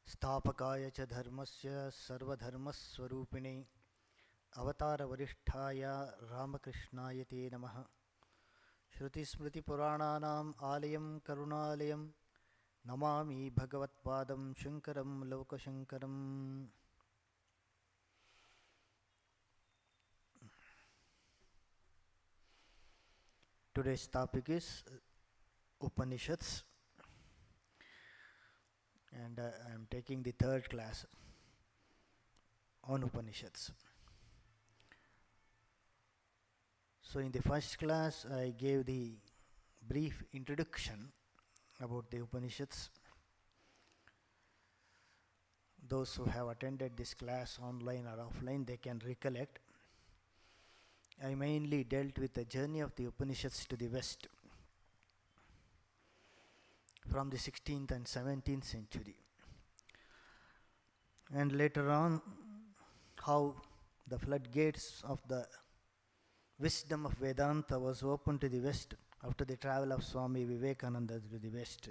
स्थापकाय च धर्मस्य सर्वधर्मस्वरूपिणे अवतारवरिष्ठाय रामकृष्णाय ते नमः। श्रुतिस्मृतिपुराणानाम् आलयं करुणालयं नमामि भगवत्पादं शङ्करं लोकशङ्करम्। Today's topic is Upanishads, and I am taking the third class on Upanishads. So in the first class I gave the brief introduction about the Upanishads. Those who have attended this class online or offline, they can recollect. I mainly dealt with the journey of the Upanishads to the West from the 16th and 17th century. And later on, how the floodgates of the wisdom of Vedanta was opened to the West after the travel of Swami Shivakantanandaji to the West.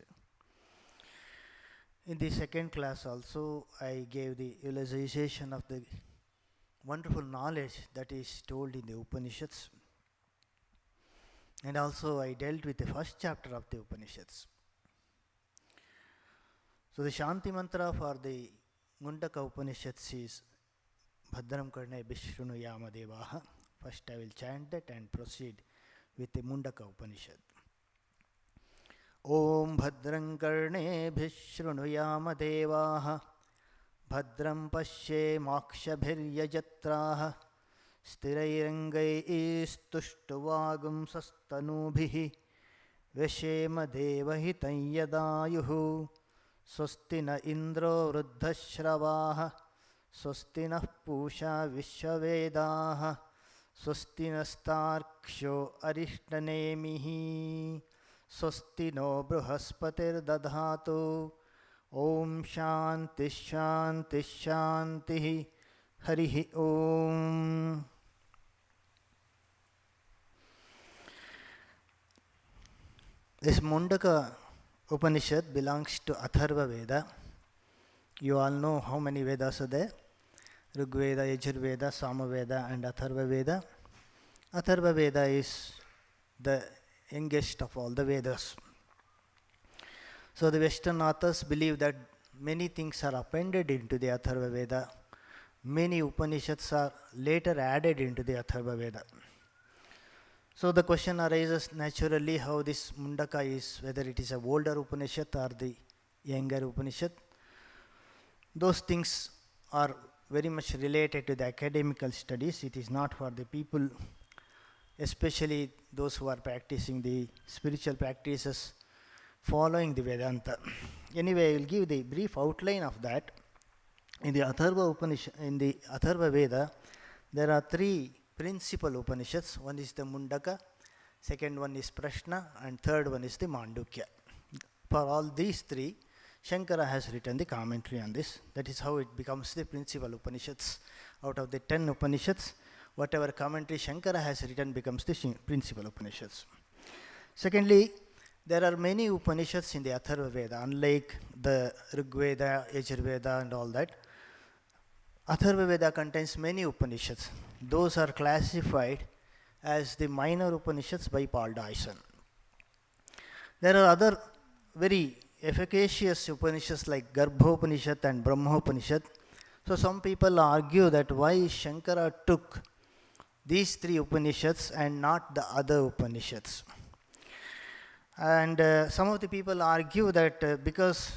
In the second class also, I gave the realization of the wonderful knowledge that is told in the Upanishads. And also I dealt with the first chapter of the Upanishads. So the Shanti mantra for the Mundaka Upanishads is Bhadram Karne Bishrunu Yama Devaha. First I will chant that and proceed with the Mundaka Upanishad. Om Bhadram Karne Bishrunu Yama Devaha Bhadram Pashe Makshabhiryajatraha Sthirairangai Sastanubhihi Veshema Devahitan Yadayuhu Swasti na Indro Vruddhashravaha Swasti na Pusha Vishwavedaha Swasti nastarksho Arishtanemihi Swasti no Bruhaspatir Dadhatu Om Shanti Shanti Shanti Harihi Om. This Mundaka Upanishad belongs to Atharva Veda. You all know how many Vedas are there? Rig Veda, Yajur Veda, Sama Veda and Atharva Veda. Atharva Veda is the youngest of all the Vedas. So the Western authors believe that many things are appended into the Atharva Veda. Many Upanishads are later added into the Atharva Veda. So the question arises naturally how this Mundaka is, whether it is a older Upanishad or the younger Upanishad. Those things are very much related to the academical studies. It is not for the people, especially those who are practicing the spiritual practices following the Vedanta. Anyway, I will give the brief outline of that. In the Atharva Upanishad, in the Atharva Veda, there are three principal Upanishads. One is the Mundaka, second one is Prashna, and third one is the Mandukya. For all these three, Shankara has written the commentary on this. That is how it becomes the principal Upanishads. Out of the 10 Upanishads, whatever commentary Shankara has written becomes the principal Upanishads. Secondly, there are many Upanishads in the Atharva Veda, unlike the Rig Veda, Yajur Veda and all that. Atharva Veda contains many Upanishads. Those are classified as the minor Upanishads by Paul Dyson. There are other very efficacious Upanishads like Garbhopanishad and Brahmopanishad. So some people argue that why Shankara took these three Upanishads and not the other Upanishads. And some of the people argue that because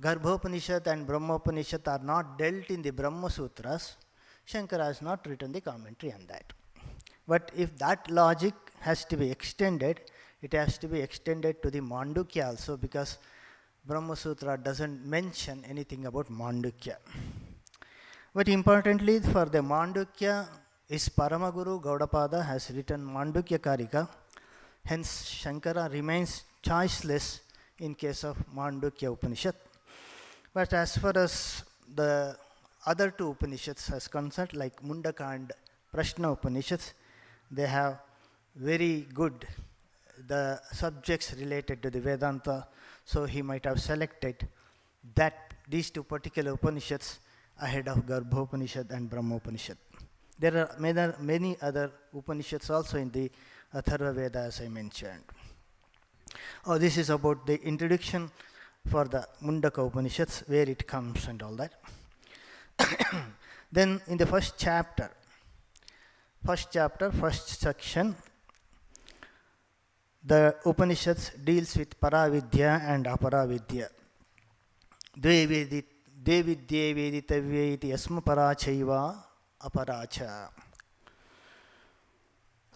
Garbhopanishad and Brahmopanishad are not dealt in the Brahma Sutras, Shankara has not written the commentary on that. But if that logic has to be extended, it has to be extended to the Mandukya also, because Brahma Sutra doesn't mention anything about Mandukya. But importantly, for the Mandukya, his Paramaguru Gaudapada has written Mandukya Karika. Hence, Shankara remains choiceless in case of Mandukya Upanishad. But as far as the other two Upanishads as concerned, like Mundaka and Prashna Upanishads, they have very good the subjects related to the Vedanta, so he might have selected that these two particular Upanishads ahead of Garbhopanishad and Brahmopanishad. There are many other Upanishads also in the Atharva Veda, as I mentioned. This is about the introduction for the Mundaka Upanishads, where it comes and all that. Then in the first section, the Upanishads deals with Paravidya and Aparavidya. Devidye veditavye iti asma parachaiva aparacha.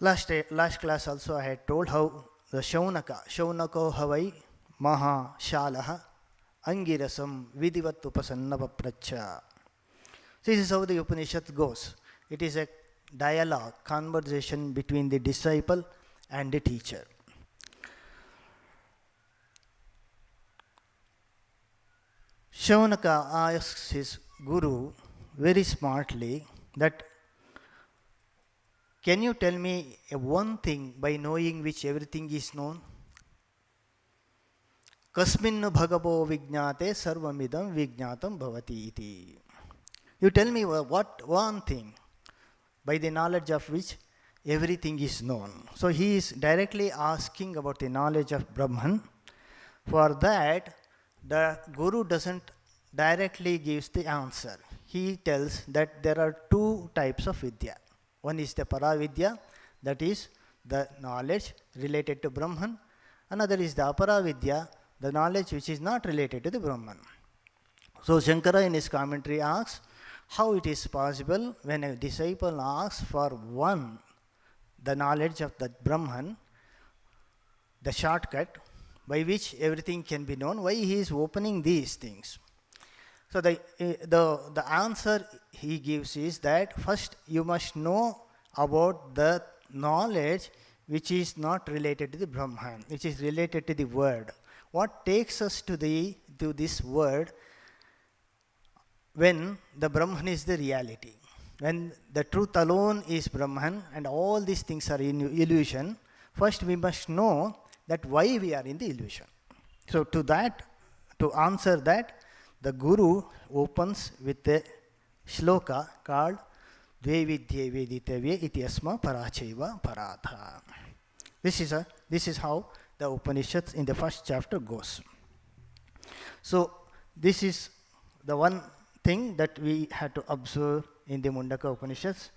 Last class also I had told how the Shaunako havai maha shalaha angirasam vidivat upasanna papracha. This is how the Upanishad goes. It is a dialogue, conversation between the disciple and the teacher. Shaunaka asks his guru very smartly that, can you tell me one thing by knowing which everything is known? Kasminnu bhagavo vijñāte sarvamidam vijñātam bhavati iti. You tell me what one thing by the knowledge of which everything is known. So he is directly asking about the knowledge of Brahman. For that, the Guru doesn't directly gives the answer. He tells that there are two types of Vidya. One is the Paravidya, that is the knowledge related to Brahman. Another is the Aparavidya, the knowledge which is not related to the Brahman. So Shankara in his commentary asks, how it is possible when a disciple asks for one, the knowledge of the Brahman, the shortcut by which everything can be known, why he is opening these things. So the answer he gives is that first you must know about the knowledge which is not related to the Brahman, which is related to the word. What takes us to this word when the Brahman is the reality, when the truth alone is Brahman and all these things are in illusion, first we must know that why we are in the illusion. So to answer that, the Guru opens with a shloka called Dvevidye veditavye iti asma parachaiva paratha. This is how the Upanishads in the first chapter goes. So this is the one thing that we had to observe in the Mundaka Upanishads.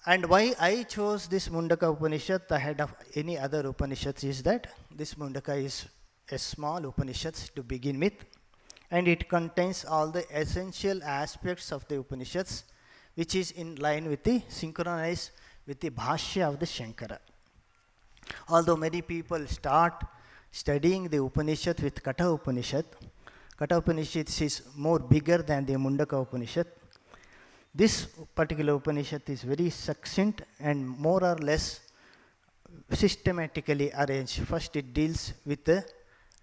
And why I chose this Mundaka Upanishad ahead of any other Upanishads is that this Mundaka is a small Upanishads to begin with, and it contains all the essential aspects of the Upanishads, which is in line with the synchronized with the Bhashya of the Shankara. Although many people start studying the Upanishad with Katha Upanishad is more bigger than the Mundaka Upanishad. This particular Upanishad is very succinct and more or less systematically arranged. First it deals with the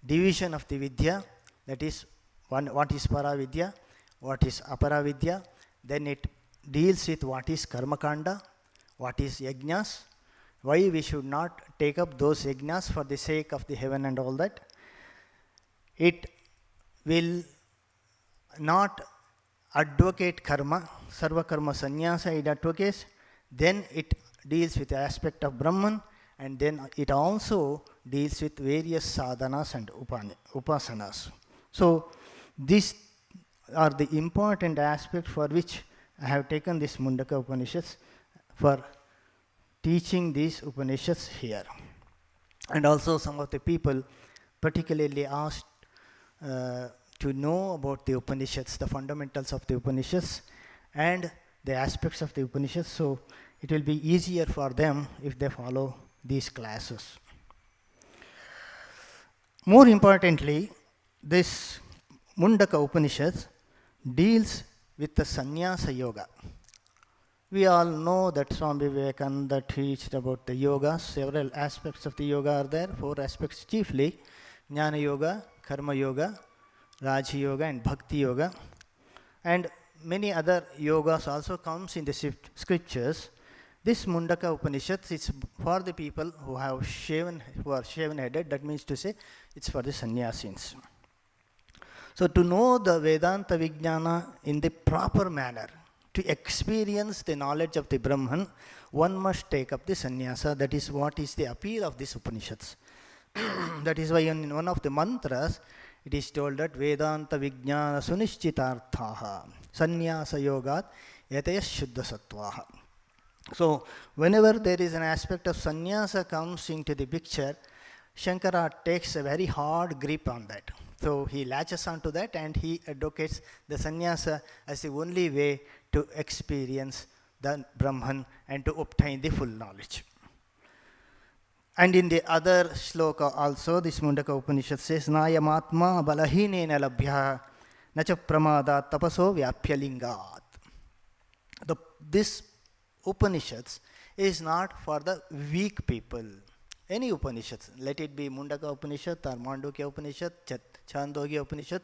division of the Vidya, that is what is Paravidya, what is Aparavidya. Then it deals with what is Karmakanda, what is Yajnas, why we should not take up those Yajnas for the sake of the heaven and all that. It will not advocate karma, sarva karma sannyasa it advocates. Then it deals with the aspect of Brahman, and then it also deals with various sadhanas and upasanas. So these are the important aspects for which I have taken this Mundaka Upanishads for teaching these Upanishads here. And also some of the people particularly asked to know about the Upanishads, the fundamentals of the Upanishads and the aspects of the Upanishads, so it will be easier for them if they follow these classes. More importantly, this Mundaka Upanishads deals with the Sannyasa Yoga. We all know that Swami Vivekananda teached about the yoga. Several aspects of the yoga are there, 4 aspects chiefly: Jnana Yoga, Karma Yoga, Raja Yoga and Bhakti Yoga. And many other yogas also comes in the scriptures. This Mundaka Upanishads is for the people who are shaven-headed, that means to say it's for the sannyasins. So to know the Vedanta Vijnana in the proper manner, to experience the knowledge of the Brahman, one must take up the sannyasa. That is what is the appeal of these Upanishads. That is why in one of the mantras, it is told that Vedanta Vijnana Sunishchitarthaha Sannyasa Yogat Yataya Shuddha Sattvaha. So whenever there is an aspect of sannyasa comes into the picture, Shankara takes a very hard grip on that. So he latches onto that and he advocates the sannyasa as the only way to experience the Brahman and to obtain the full knowledge. And in the other shloka also, this Mundaka Upanishad says, Nayamatma balahinena labhya nacha pramadat tapaso vyapyalingat. This Upanishads is not for the weak people. Any Upanishads, let it be Mundaka Upanishad or Mandukya Upanishad, Chandogya Upanishad,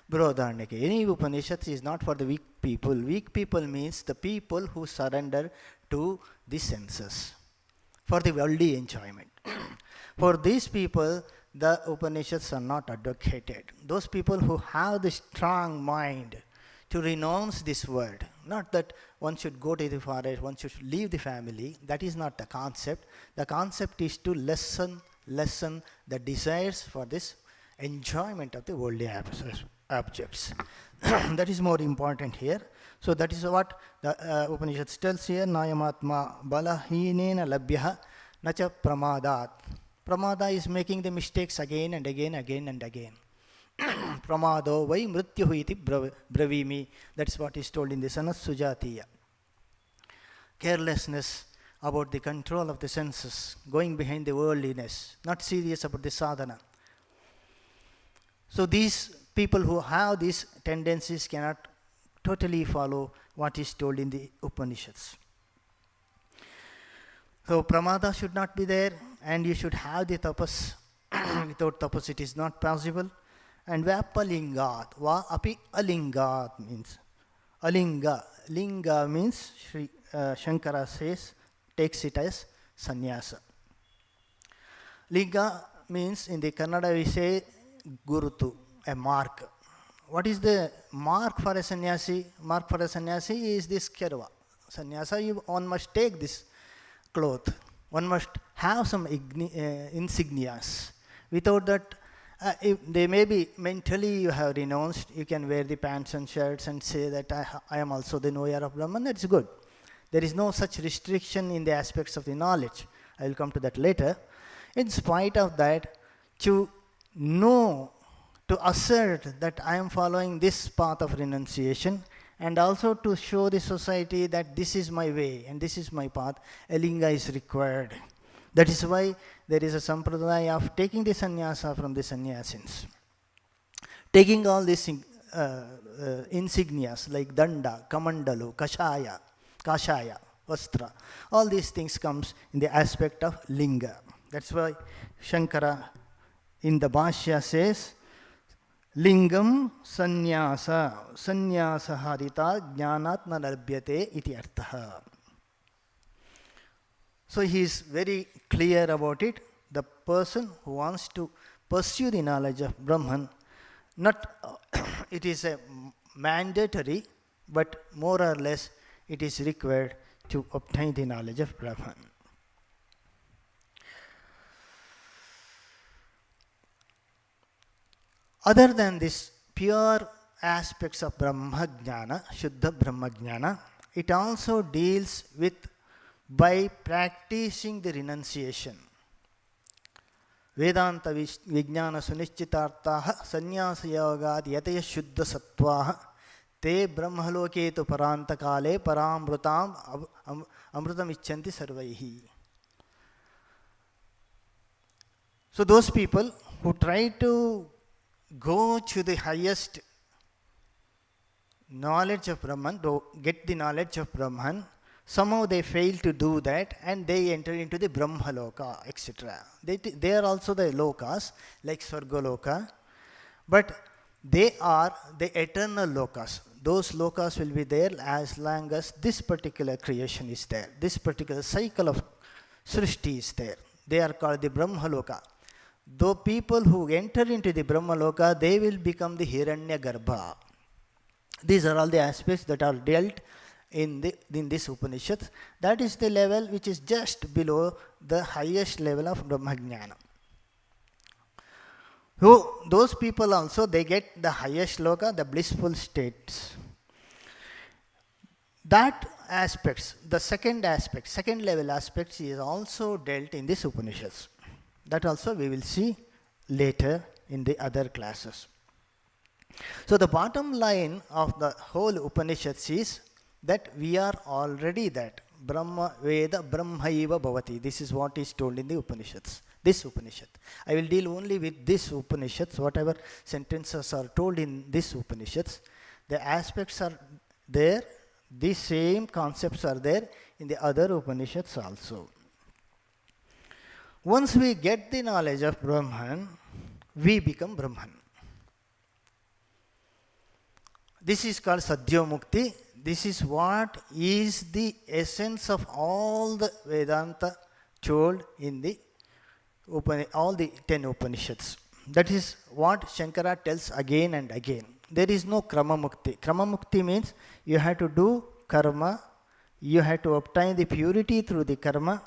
Brodharnaka. Any Upanishads is not for the weak people. Weak people means the people who surrender to the senses for the worldly enjoyment. For these people, the Upanishads are not advocated. Those people who have the strong mind to renounce this world, not that one should go to the forest, one should leave the family, that is not the concept. The concept is to lessen the desires for this enjoyment of the worldly objects. That is more important here. So that is what the Upanishad tells here, Nayamatma balahinena labhya nacha pramadat. Pramada is making the mistakes again and again. Pramado vai mrityuhu iti bravimi. That's what is told in the Sanas Sujatiya. Carelessness about the control of the senses, going behind the worldliness, not serious about the sadhana. So these people who have these tendencies cannot totally follow what is told in the Upanishads. So pramada should not be there, and you should have the tapas. Without tapas it is not possible. And vapalingat, va api alingat means alinga. Linga means Shankara says, takes it as sannyasa. Linga means in the Kannada we say gurutu, a mark. What is the mark for a sannyasi? Mark for a sannyasi is this kerva. Sannyasa, one must take this cloth. One must have some insignias. Without that, if they may be mentally you have renounced, you can wear the pants and shirts and say that I am also the knower of Brahman, that's good. There is no such restriction in the aspects of the knowledge. I will come to that later. In spite of that, to know, to assert that I am following this path of renunciation, and also to show the society that this is my way and this is my path, a linga is required. That is why there is a sampradaya of taking the sannyasa from the sannyasins. Taking all these insignias like danda, kamandalu, kashaya, vastra, all these things comes in the aspect of linga. That's why Shankara in the Bhashya says, Lingam sannyasa harita jnanat na labhyate iti arthaha. So he is very clear about it. The person who wants to pursue the knowledge of Brahman, not it is a mandatory, but more or less it is required to obtain the knowledge of Brahman. Other than this pure aspects of Brahmajnana, Shuddha Brahmajnana, it also deals with by practicing the renunciation. Vedanta Vijnana Sunishchitartaha Sannyasa Yogad Yataya Shuddha Sattvaha Te Brahmaloke tu Parantakale Paramrutam Amrutam Icchanti Sarvaihi. So those people who try to go to the highest knowledge of Brahman, to get the knowledge of Brahman, somehow they fail to do that and they enter into the Brahmaloka, etc. They are also the lokas, like Swargaloka, but they are the eternal lokas. Those lokas will be there as long as this particular creation is there. This particular cycle of Srishti is there. They are called the Brahmaloka. though people who enter into the Brahma Loka, they will become the Hiranya Garbha. These are all the aspects that are dealt in this Upanishad. That is the level which is just below the highest level of Brahmajnana. So those people also, they get the highest loka, the blissful states. That aspects, the second aspect, second level aspects is also dealt in this Upanishads. That also we will see later in the other classes. So the bottom line of the whole Upanishads is that we are already that. Brahma Veda Brahmaiva Bhavati. This is what is told in the Upanishads. This Upanishad. I will deal only with this Upanishads. Whatever sentences are told in this Upanishads, the aspects are there. The same concepts are there in the other Upanishads also. Once we get the knowledge of Brahman, we become Brahman. This is called Sadhya Mukti. This is what is the essence of all the Vedanta told in the all the 10 Upanishads. That is what Shankara tells again and again. There is no Krama Mukti. Krama Mukti means you have to do karma, you have to obtain the purity through the karma,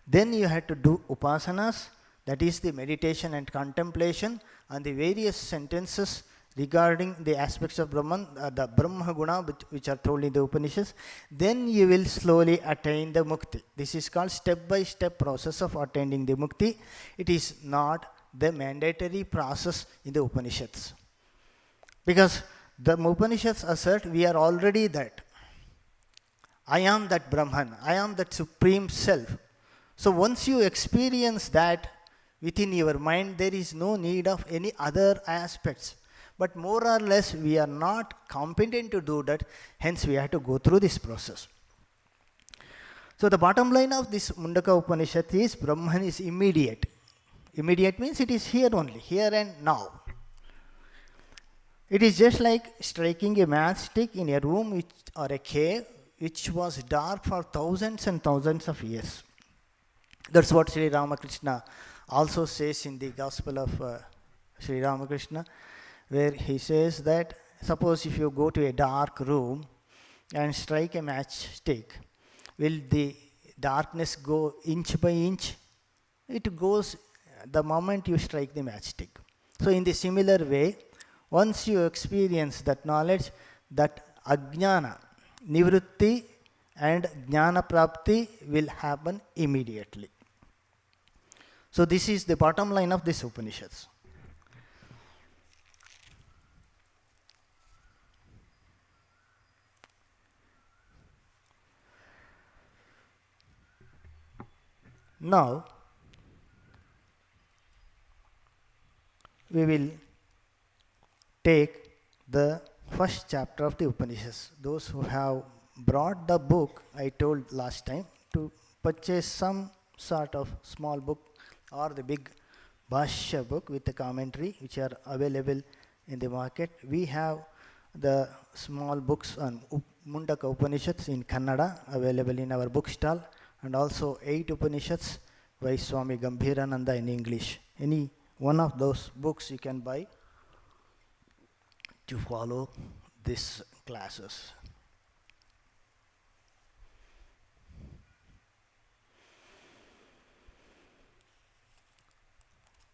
then you have to do upasanas, that is the meditation and contemplation, and the various sentences regarding the aspects of Brahman, the Brahma Guna which are told in the Upanishads, then you will slowly attain the Mukti. This is called step-by-step process of attaining the Mukti. It is not the mandatory process in the Upanishads. Because the Upanishads assert we are already that. I am that Brahman. I am that Supreme Self. So once you experience that within your mind, there is no need of any other aspects. But more or less, we are not competent to do that. Hence, we have to go through this process. So the bottom line of this Mundaka Upanishad is Brahman is immediate. Immediate means it is here only, here and now. It is just like striking a matchstick in a room or a cave which was dark for thousands and thousands of years. That's what Sri Ramakrishna also says in the Gospel of Sri Ramakrishna, where he says that suppose if you go to a dark room and strike a matchstick, will the darkness go inch by inch? It goes the moment you strike the matchstick. So in the similar way, once you experience that knowledge, that ajnana, nivritti and jnana prapti will happen immediately. So this is the bottom line of this Upanishads. Now, we will take the first chapter of the Upanishads. Those who have brought the book, I told last time, to purchase some sort of small book or the big Bhashya book with the commentary, which are available in the market. We have the small books on Mundaka Upanishads in Kannada available in our bookstall, and also 8 Upanishads by Swami Gambhirananda in English. Any one of those books you can buy to follow these classes.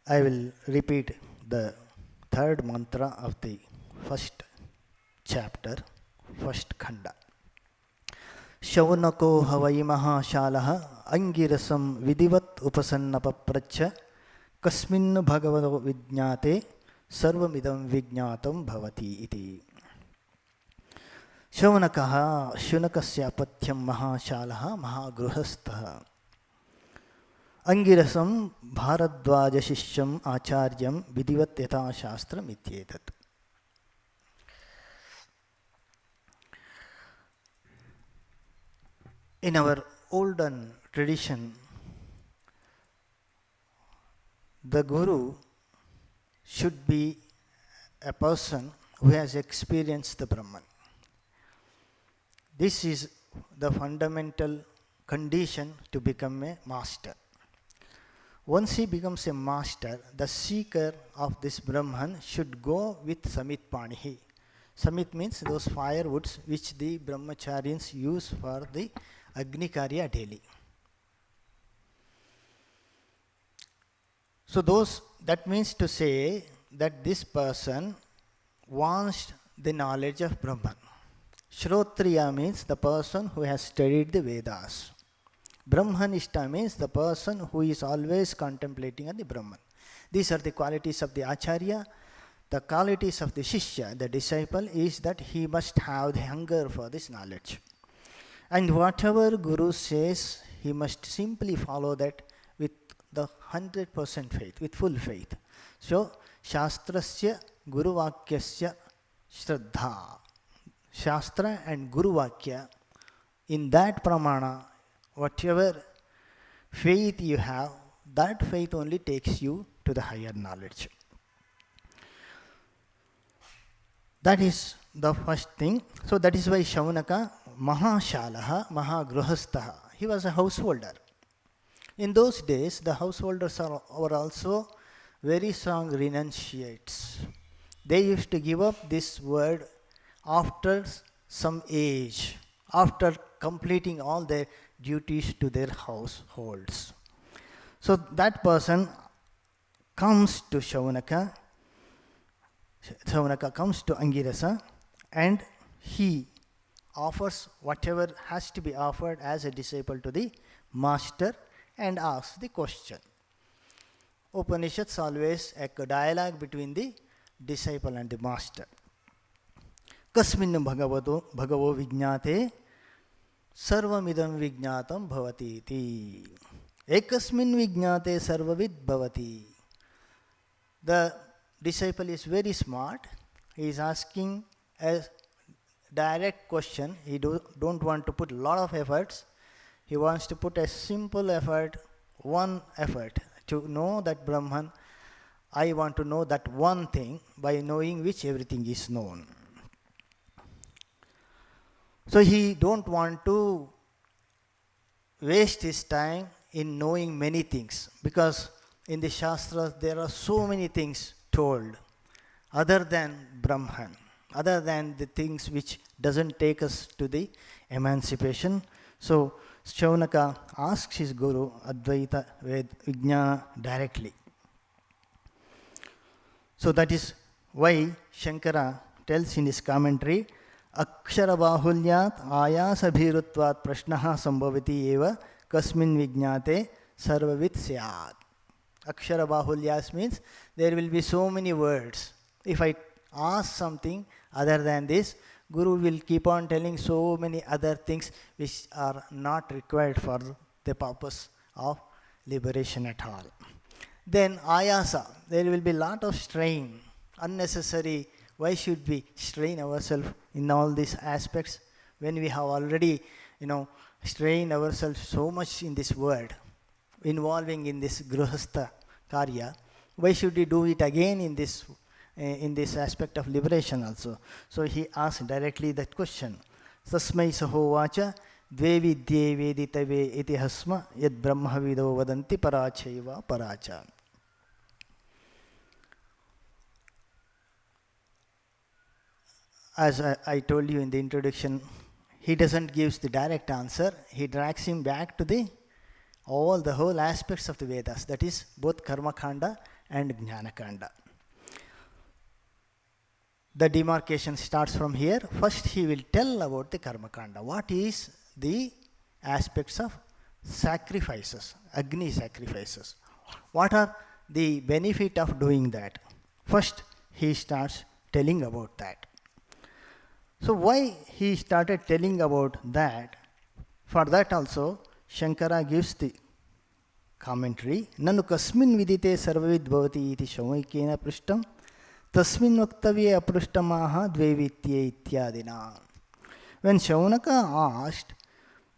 I will repeat the third mantra of the first chapter, first khanda. Shaunako havai mahashalaha angirasam vidivat upasannapapracha kasmin bhagavado vijñate sarvamidam vijñatam bhavati iti. Shaunakaha shunakasya patyam mahashalaha mahagruhastaha angirasam bharadvaja shishyam acharyam vidivat yata shastram ityetat. In our olden tradition, the Guru should be a person who has experienced the Brahman. This is the fundamental condition to become a master. once he becomes a master, the seeker of this Brahman should go with Samit Panihi. Samit means those firewoods which the brahmacharyans use for the Agni Karya daily. So that means to say that this person wants the knowledge of Brahman. Shrotriya means the person who has studied the Vedas. Brahmanishta means the person who is always contemplating on the Brahman. These are the qualities of the Acharya. The qualities of the Shishya, the disciple, is that he must have the hunger for this knowledge. And whatever Guru says, he must simply follow that with the 100% faith, with full faith. So, Shastrasya Guru Vakyasya Shraddha. Shastra and Guru Vakya, in that pramana, whatever faith you have, that faith only takes you to the higher knowledge. That is the first thing. So that is why Shaunaka Mahashalaha Mahagruhastaha. He was a householder. In those days, the householders were also very strong renunciates. They used to give up this word after some age, after completing all their duties to their households. So that person comes to Shaunaka comes to Angirasa, and he offers whatever has to be offered as a disciple to the master and asks the question. Upanishads always a dialogue between the disciple and the master. Kasmin bhagavo vijñāte sarvamidam vijñātam bhavati iti. Ekasmin vijñāte sarvavid bhavati. The disciple is very smart. He is asking a direct question. He don't want to put a lot of efforts. He wants to put a simple effort, one effort to know that Brahman. I want to know that one thing, by knowing which everything is known. So he don't want to waste his time in knowing many things, because in the Shastras there are so many things told other than Brahman, other than the things which doesn't take us to the emancipation. So Shaunaka asks his Guru Advaita Vijnana directly. So that is why Shankara tells in his commentary, Akshara bahulyat ayasa bhirutvat prashnaha sambhavati eva kasmin vijñāte sarvavit syāt. Akshara bahulyas means there will be so many words. If I ask something other than this, Guru will keep on telling so many other things which are not required for the purpose of liberation at all. Then ayasa, there will be lot of strain, unnecessary. Why should we strain ourselves in all these aspects when we have already, strained ourselves so much in this world, involving in this grihastha karya? Why should we do it again in this aspect of liberation also? So he asked directly that question. Tasmai sahovacha dve vidye veditave iti hasma yad brahmavido vadanti parachaiva paracha. As I told you in the introduction, he doesn't give the direct answer. He drags him back to the whole aspects of the Vedas, that is both Karma Kanda and Jnana Kanda. The demarcation starts from here. First he will tell about the Karma Kanda. What is the aspects of sacrifices, Agni sacrifices? What are the benefit of doing that? First he starts telling about that. So why he started telling about that? For that also Shankara gives the commentary. Nanu kasmin vidite sarvavid bhavati iti shamaikena prishtam tasmin vaktavye aprushtamaha dvevitye ityadina. When Shaunaka asked,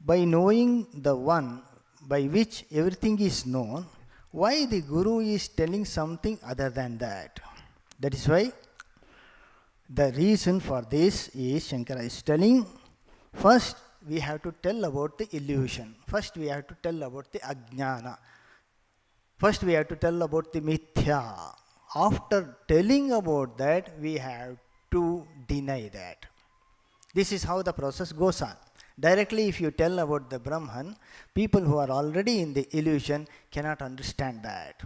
by knowing the one by which everything is known, why the Guru is telling something other than that? That is why the reason for this is Shankara is telling, first we have to tell about the illusion. First we have to tell about the ajnana. First we have to tell about the mithya. After telling about that, we have to deny that. This is how the process goes on. Directly if you tell about the Brahman, people who are already in the illusion cannot understand that.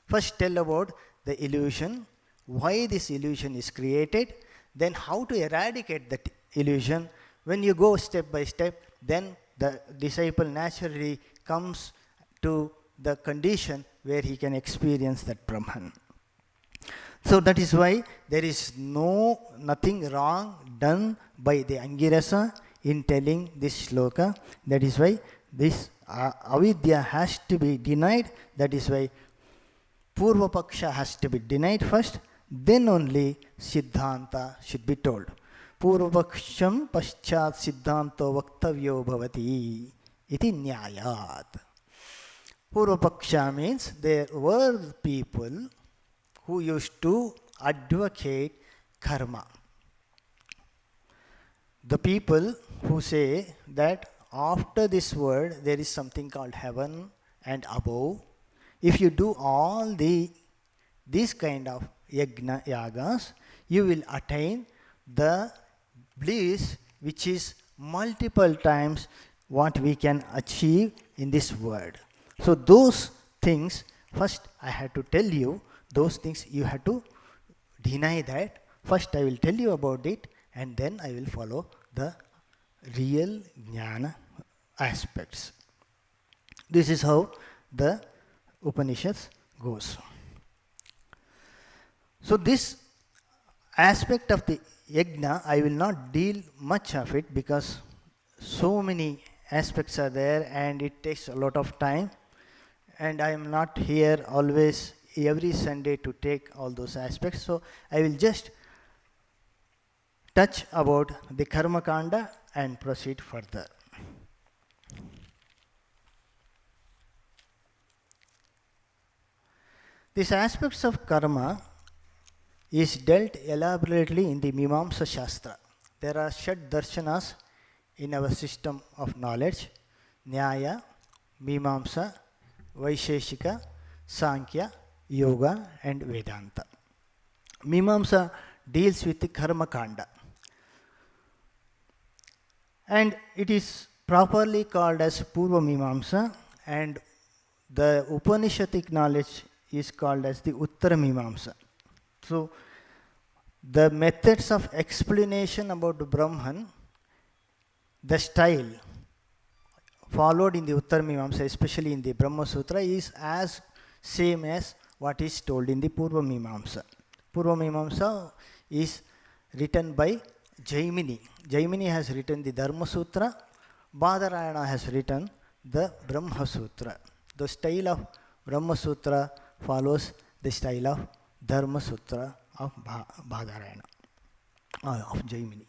First tell about the illusion, why this illusion is created, then how to eradicate that illusion. When you go step by step, then the disciple naturally comes to the condition where he can experience that Brahman. So that is why there is nothing wrong done by the Angirasa in telling this shloka. That is why this avidya has to be denied. That is why Purva Paksha has to be denied first, then only Siddhanta should be told. Purva Paksham Paschat Siddhanto Vaktavyo Bhavati iti Nyayat. Purva Paksha means there were people who used to advocate karma. The people who say that after this world there is something called heaven and above. If you do all these kind of yagas, you will attain the bliss which is multiple times what we can achieve in this world. So those things, first I had to tell you, those things you have to deny that. First I will tell you about it, and then I will follow the real jnana aspects. This is how the Upanishads goes. So this aspect of the yajna, I will not deal much of it because so many aspects are there and it takes a lot of time, and I am not here always every Sunday to take all those aspects. So I will just touch about the karma kanda and proceed further. These aspects of karma is dealt elaborately in the Mimamsa Shastra. There are Shad Darshanas in our system of knowledge: Nyaya, Mimamsa, Vaisheshika, Sankhya, Yoga and Vedanta. Mimamsa deals with the karma kanda, and it is properly called as Purva Mimamsa, and the Upanishadic knowledge is called as the Uttara Mimamsa. So the methods of explanation about Brahman, the style followed in the Uttara Mimamsa, especially in the Brahma Sutra, is as same as what is told in the Purva Mimamsa. Purva Mimamsa is written by Jaimini. Jaimini has written the Dharma Sutra. Badarayana has written the Brahma Sutra. The style of Brahma Sutra follows the style of Dharma Sutra of Badarayana, of Jaimini.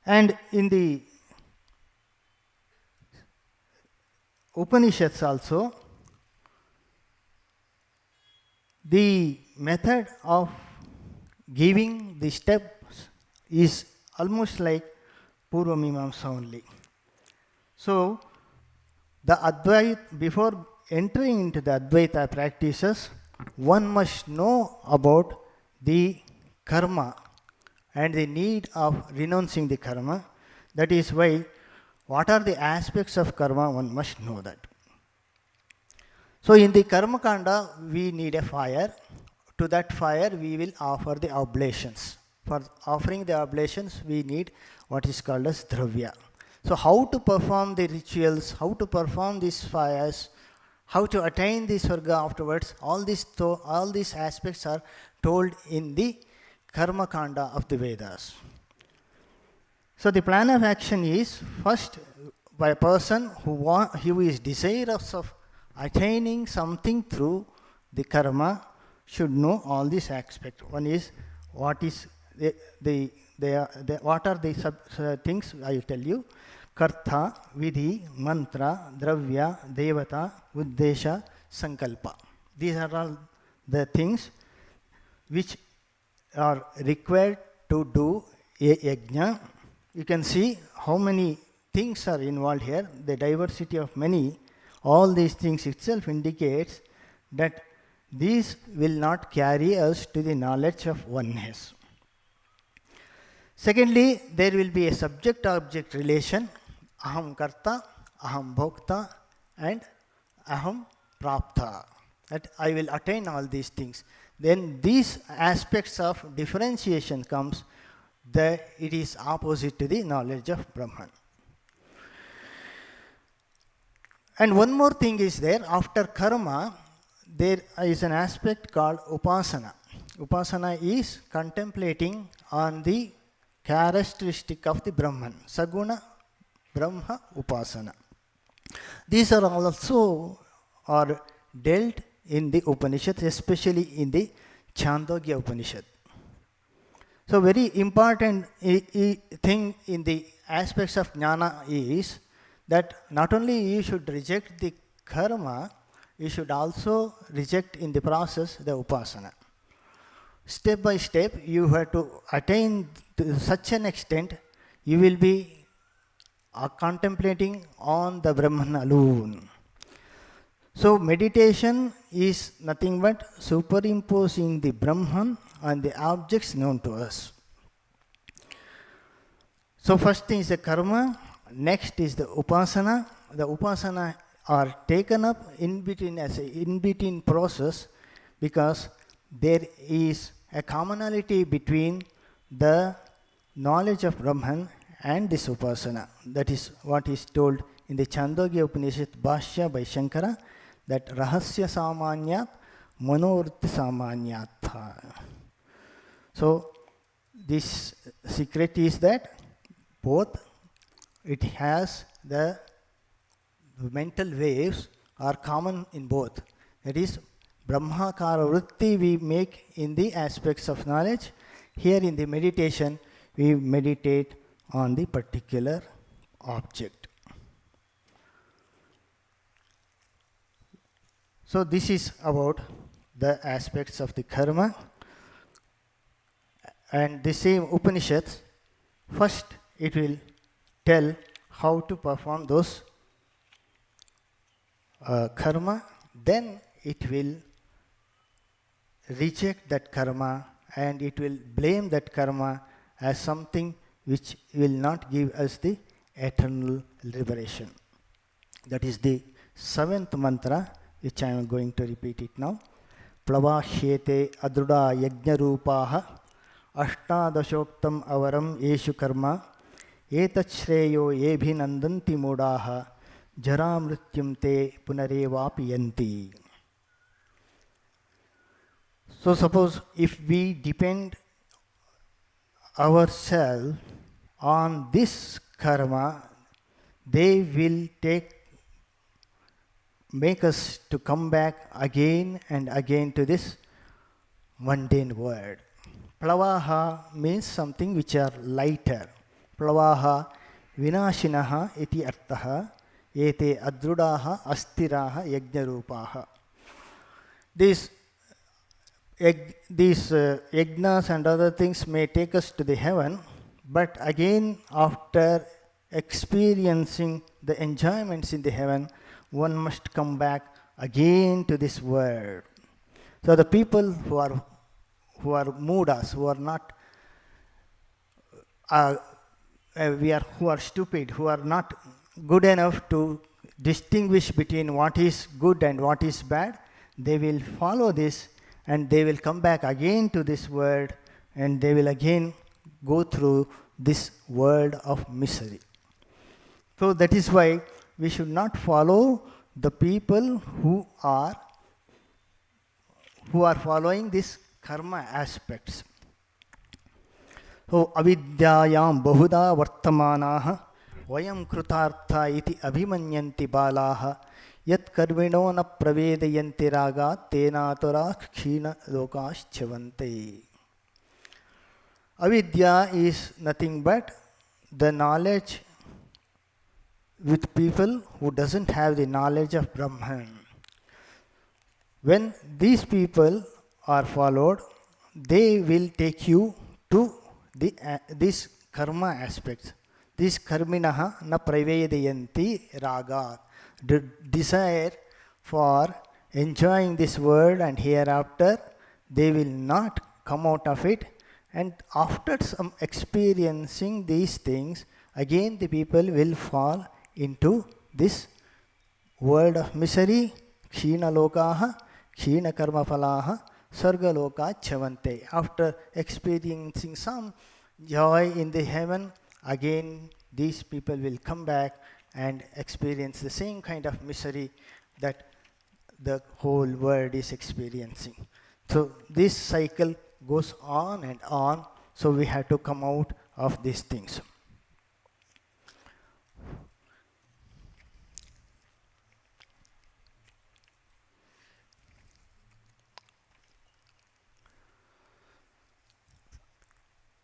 And in the Upanishads also, the method of giving the steps is almost like Purva Mimamsa only. So, the Advaita, before entering into the Advaita practices, one must know about the karma and the need of renouncing the karma. That is why, what are the aspects of karma, one must know that. So in the karma kanda, we need a fire. To that fire, we will offer the oblations. For offering the oblations, we need what is called as dravya. So how to perform the rituals, how to perform these fires, how to attain the Swarga afterwards, all these aspects are told in the karma kanda of the Vedas. So the plan of action is, first, by a person who is desirous of attaining something through the karma should know all these aspects. One is what are the things I will tell you: kartha, vidhi, mantra, dravya, devata, uddesha, sankalpa. These are all the things which are required to do a yajna. you can see how many things are involved here. The diversity of many, all these things itself indicates that these will not carry us to the knowledge of oneness. Secondly, there will be a subject-object relation, aham karta, aham bhokta, and aham prapta. That I will attain all these things. Then these aspects of differentiation comes, that it is opposite to the knowledge of Brahman. And one more thing is there, after karma, there is an aspect called upasana. Upasana is contemplating on the characteristic of the Brahman, Saguna Brahma Upasana. These are also dealt in the Upanishads, especially in the Chandogya Upanishad. So very important thing in the aspects of jnana is that not only you should reject the karma, you should also reject in the process the upasana. Step by step, you have to attain to such an extent, you will be contemplating on the Brahman alone. So meditation is nothing but superimposing the Brahman on the objects known to us. So first thing is the karma, next is the upasana. The upasana are taken up in between as an in-between process because there is a commonality between the knowledge of Brahman and this upasana. That is what is told in the Chandogya Upanishad Bhashya by Shankara, that rahasya samanyat manovritti samanyat. So this secret is that both it has the mental waves are common in both. That is Brahmakara vritti we make in the aspects of knowledge. Here in the meditation we meditate on the particular object. So this is about the aspects of the karma. And the same Upanishads, first it will tell how to perform those karma, then it will reject that karma and it will blame that karma as something which will not give us the eternal liberation. That is the seventh mantra, which I am going to repeat it now. Plavahyete adruda yajna rupaha ashtadashoktam avaram eshu karma etat shreyo ebhinandanti mudaha jaramrityum te punarevapi yanti. So suppose if we depend ourselves on this karma, they will make us to come back again and again to this mundane world. Plavaha means something which are lighter. Plavaha vinashinaha iti arthaha ete adrudaha astiraha yajnarupaha. These yajnas and other things may take us to the heaven, but again after experiencing the enjoyments in the heaven, one must come back again to this world. So the people who are mudas, who are not, who are stupid, who are not good enough to distinguish between what is good and what is bad, they will follow this and they will come back again to this world and they will again go through this world of misery. So that is why we should not follow the people who are following these karma aspects. So avidyayam bahuda vartamanaha vayam krutartha iti abhimanyanti balaha yat karmino na pravedayanti raga tenatura khina lokaschavante. Avidya is nothing but the knowledge with people who doesn't have the knowledge of Brahman. When these people are followed, they will take you to these karma aspects. These karminaha na pravedayanti raga. The desire for enjoying this world and hereafter, they will not come out of it. And after some experiencing these things, again the people will fall into this world of misery. Kshina lokaha, kshina karma phalaha, sarga loka chavante. After experiencing some joy in the heaven, again these people will come back and experience the same kind of misery that the whole world is experiencing. So this cycle goes on and on, so we have to come out of these things.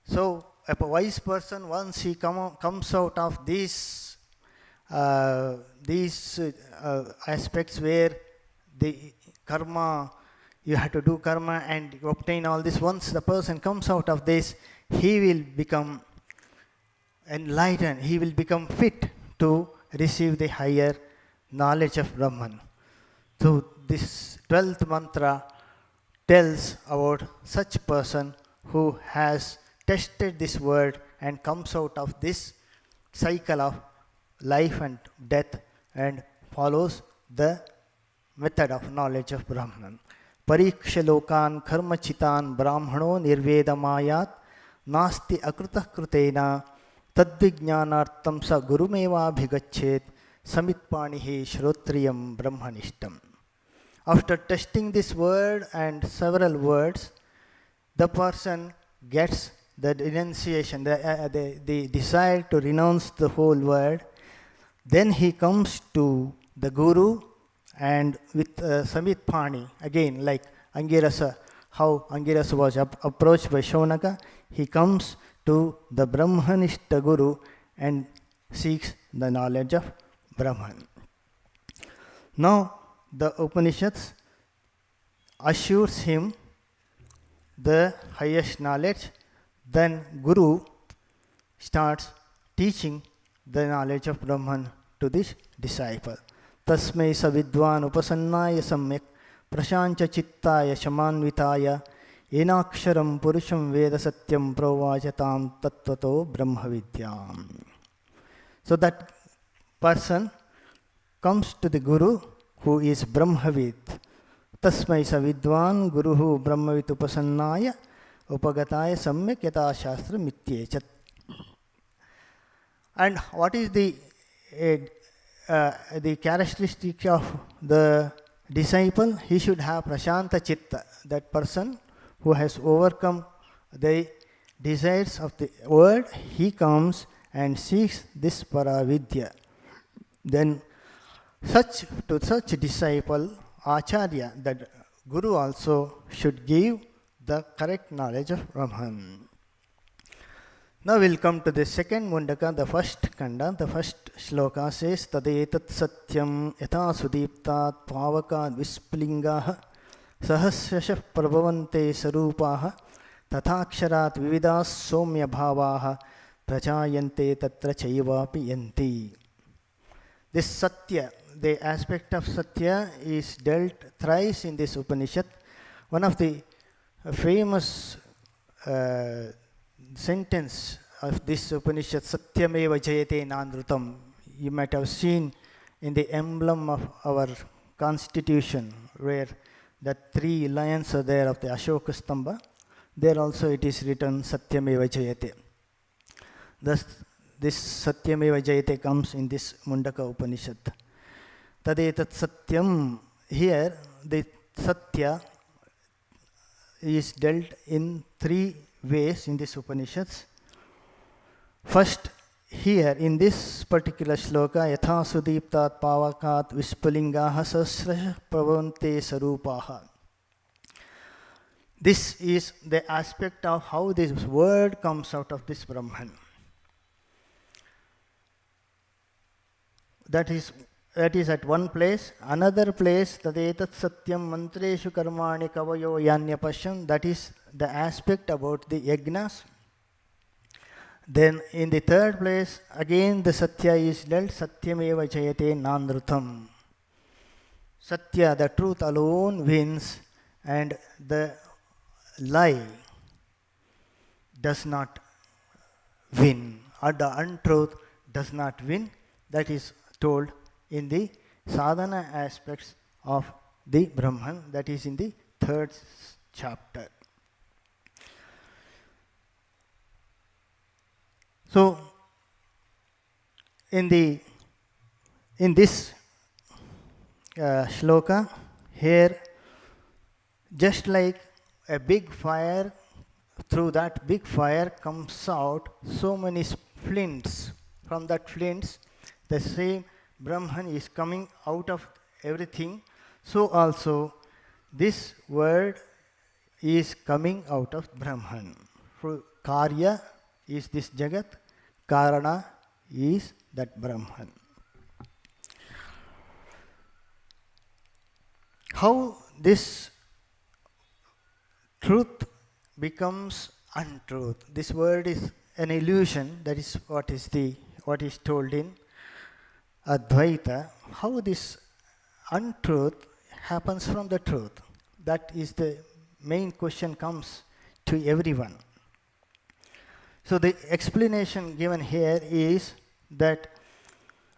So a wise person, once he comes out of these aspects where the karma, you have to do karma and obtain all this. Once the person comes out of this, he will become enlightened. He will become fit to receive the higher knowledge of Brahman. So this 12th mantra tells about such person who has tested this world and comes out of this cycle of life and death and follows the method of knowledge of Brahman. Pariksha lokan karmachitan brahmano nirvedamayat nasti akrutah krutena tadvijnanartam sa gurumeva bhigachet samitpanihi shrotriyam brahmanishtam. After testing this word and several words, the person gets the renunciation, the desire to renounce the whole world. Then he comes to the Guru and with Samitpani, again like Angirasa, how Angirasa was approached by Shaunaka, he comes to the Brahmanishta Guru and seeks the knowledge of Brahman. Now the Upanishads assures him the highest knowledge. Then Guru starts teaching the knowledge of Brahman to this disciple. Tasmai savidvan upasannaya samyak prashancha chittaya shamanvitaya enaksharam purusham veda satyam pravachatam tattvato brahmavidyam. So that person comes to the Guru who is Brahmavid. Tasmai savidvan guruhu brahmavid upasannaya upagataya samyak yata shastra mityechat. And what is the characteristic of the disciple? He should have prashanta chitta, that person who has overcome the desires of the world. He comes and seeks this Paravidya. Then to such disciple, Acharya, that Guru also should give the correct knowledge of Brahman. Now we'll come to the second Mundaka, the first Kanda. The first shloka says, Tadetat satyam yatha sudiptat pavaka visplingaha sahasrashah prabhavante sarupaha tathaksharat vividas somya bhavaha prachayante tatra chaivapi yanti. This Satya, the aspect of Satya is dealt thrice in this Upanishad. One of the famous sentence of this Upanishad, Satyameva Jayate Nandrutam, you might have seen in the emblem of our constitution, where the 3 lions are there of the Ashoka Stamba. There also it is written Satyameva Jayate. Thus, this Satyameva Jayate comes in this Mundaka Upanishad. Tadetat Satyam, here the Satya is dealt in 3 ways in this Upanishads. First, here in this particular shloka, yatha sudiptat pavakat vispalingaha sasrasha pravante sarupaha. This is the aspect of how this word comes out of this Brahman. That is at one place. Another place, tadetat satyam mantreshu karmani kavayo yanya pashyam, that is the aspect about the yagnas. Then in the third place, again the Satya is dealt, Satyameva Jayate Nandrutam. Satya, the truth alone wins, and the lie does not win, or the untruth does not win. That is told in the sadhana aspects of the Brahman, that is in the third chapter. So, in this shloka, here, just like a big fire, through that big fire comes out so many flints. From that flints, the same Brahman is coming out of everything. So also, this word is coming out of Brahman. Karya is this Jagat, Karana is that Brahman. How this truth becomes untruth? This word is an illusion. That is what is told in Advaita. How this untruth happens from the truth? That is the main question comes to everyone. So the explanation given here is that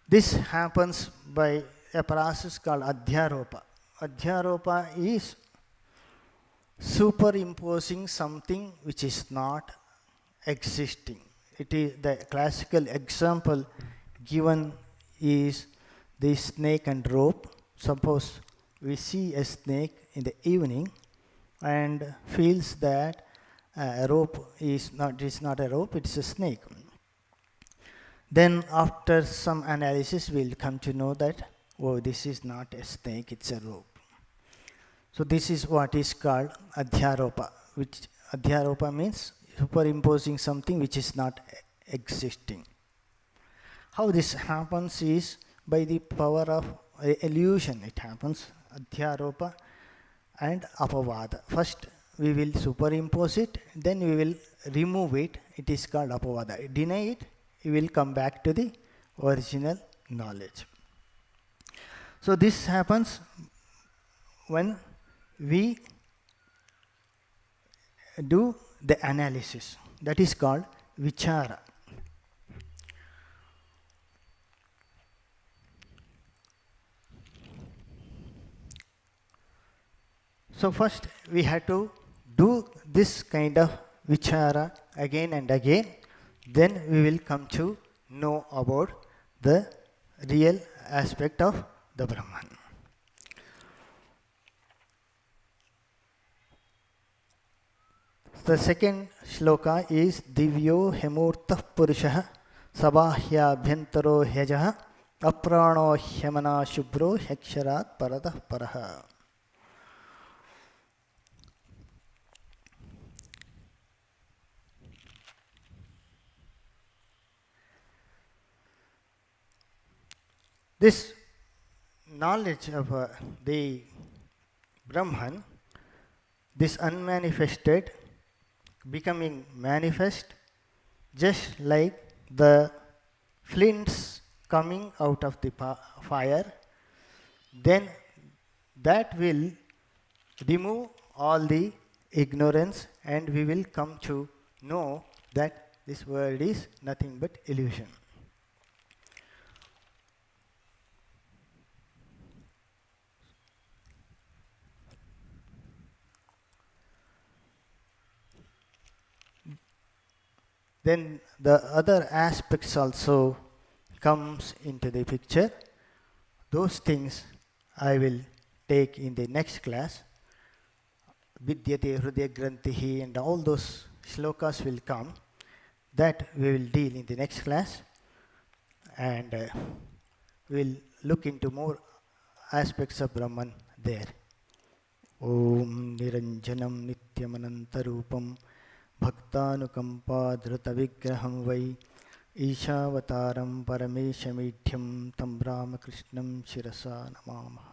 this happens by a process called Adhyaropa. Adhyaropa is superimposing something which is not existing. It is the classical example given is the snake and rope. Suppose we see a snake in the evening and feels that a rope is not a rope, it's a snake. Then after some analysis, we'll come to know that, oh, this is not a snake, it's a rope. So this is what is called Adhyaropa, which Adhyaropa means superimposing something which is not existing. How this happens is by the power of illusion. It happens, Adhyaropa and Apavada. First we will superimpose it, then we will remove it. It is called Apavada. Deny it, we will come back to the original knowledge. So this happens when we do the analysis. That is called Vichara. So first we have to do this kind of Vichara again and again. Then we will come to know about the real aspect of the Brahman. The second shloka is Divyo Hemurtah Purushah Sabahya Bhyantaro Hyajaha Aprano Hyamana Shubro Heksharat Paratah Paraha. This knowledge of the Brahman, this unmanifested, becoming manifest, just like the flints coming out of the fire, then that will remove all the ignorance and we will come to know that this world is nothing but illusion. Then the other aspects also comes into the picture. Those things I will take in the next class. Vidyate Hrudya Grantihi and all those shlokas will come. That we will deal in the next class. And we will look into more aspects of Brahman there. Om Niranjanam Nityamanantarupam Bhaktanukampadhrutavigraham vai Ishavataram Parameshamidhyam Tam Ramakrishnam Shirasa Namamah.